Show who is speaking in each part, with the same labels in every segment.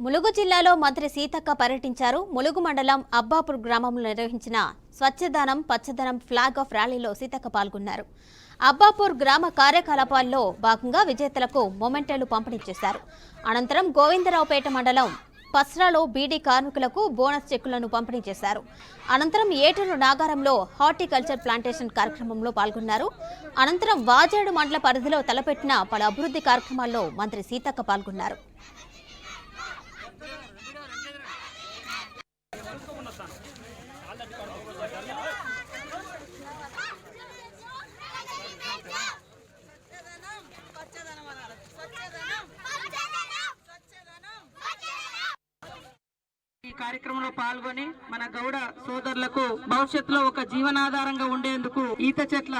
Speaker 1: ములుగు జిల్లాలో మంత్రి సీతక్క పర్యటించారు. ములుగు మండలం అబ్బాపూర్ గ్రామంలో నిర్వహించిన స్వచ్ఛదనం పచ్చదనం ఫ్లాగ్ ఆఫ్ ర్యాలీలో సీతక్క పాల్గొన్నారు. అబ్బాపూర్ గ్రామ కార్యకలాపాల్లో భాగంగా విజేతలకు మొమెంటోలు పంపిణీ చేశారు. అనంతరం గోవిందరావుపేట మండలం పస్రాలో బీడీ కార్మికులకు బోనస్ చెక్కులను పంపిణీ చేశారు. అనంతరం ఏటూరు నాగారంలో హార్టికల్చర్ ప్లాంటేషన్ కార్యక్రమంలో పాల్గొన్నారు. అనంతరం వాజేడు మండల పరిధిలో తలపెట్టిన పలు అభివృద్ధి కార్యక్రమాల్లో మంత్రి సీతక్క పాల్గొన్నారు.
Speaker 2: ఈ కార్యక్రమంలో పాల్గొని మన గౌడ సోదరులకు భవిష్యత్తులో ఒక జీవనాధారంగా ఉండేందుకు ఈత చెట్ల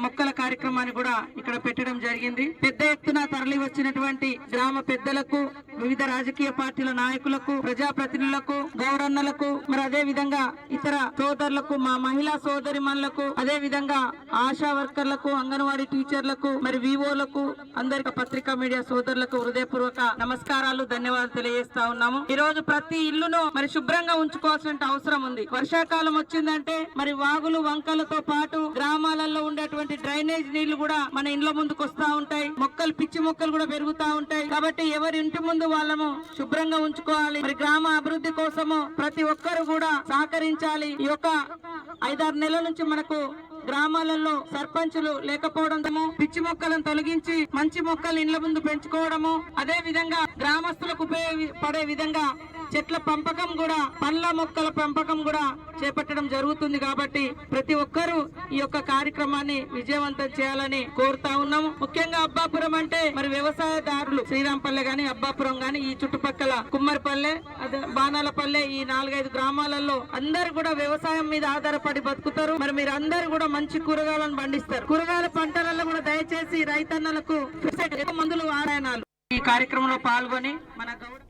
Speaker 2: మొక్కల కార్యక్రమాన్ని కూడా ఇక్కడ పెట్టడం జరిగింది. పెద్ద ఎత్తున తరలి వచ్చినటువంటి గ్రామ పెద్దలకు, వివిధ రాజకీయ పార్టీల నాయకులకు, ప్రజాప్రతినిధులకు, గౌరన్నలకు, మరి అదే విధంగా ఇతర సోదరులకు, మా మహిళా సోదరిమణులకు, అదే విధంగా ఆశా వర్కర్లకు, అంగన్వాడీ టీచర్లకు, మరి వివోలకు, అందరికీ పత్రికా మీడియా సోదరులకు హృదయపూర్వక నమస్కారాలు, ధన్యవాదాలు తెలియజేస్తా ఉన్నాము. ఈ రోజు ప్రతి ఇల్లును మరి శుభ్రంగా ఉంచుకోవాల్సిన అవసరం ఉంది. వర్షాకాలం వచ్చిందంటే మరి వాగులు వంకలతో పాటు గ్రామాలలో ఉండేటువంటి డ్రైనేజ్ నీళ్లు కూడా మన ఇండ్ల ముందుకు వస్తా ఉంటాయి. మొక్కలు, పిచ్చి మొక్కలు కూడా పెరుగుతా ఉంటాయి. కాబట్టి ఎవరి ఇంటి ముందు వాళ్ళము శుభ్రంగా ఉంచుకోవాలి. మరి గ్రామ అభివృద్ధి కోసము ప్రతి ఒక్కరు కూడా సహకరించాలి. ఈ యొక్క 5-6 నెలల నుంచి మనకు గ్రామాలలో సర్పంచులు లేకపోవడము, పిచ్చి మొక్కలను తొలగించి మంచి మొక్కలు ఇండ్ల ముందు పెంచుకోవడము, అదే విధంగా గ్రామస్తులకు ఉపయోగపడే విధంగా చెట్ల పెంపకం కూడా, పండ్ల మొక్కల పెంపకం కూడా చేపట్టడం జరుగుతుంది. కాబట్టి ప్రతి ఒక్కరూ ఈ యొక్క కార్యక్రమాన్ని విజయవంతం చేయాలని కోరుతా ఉన్నాము. ముఖ్యంగా అబ్బాపురం అంటే మరి వ్యవసాయదారులు, శ్రీరాంపల్లె గాని, అబ్బాపురం గాని, ఈ చుట్టుపక్కల కుమ్మరిపల్లె, బాణాలపల్లె, ఈ 4-5 గ్రామాలలో అందరు కూడా వ్యవసాయం మీద ఆధారపడి బతుకుతారు. మరి మీరు అందరు కూడా మంచి కూరగాయలను పండిస్తారు. కూరగాయల పంటలలో కూడా దయచేసి రైతన్నలకు మందులు వాడాయనాలు ఈ కార్యక్రమంలో పాల్గొని మన గౌడ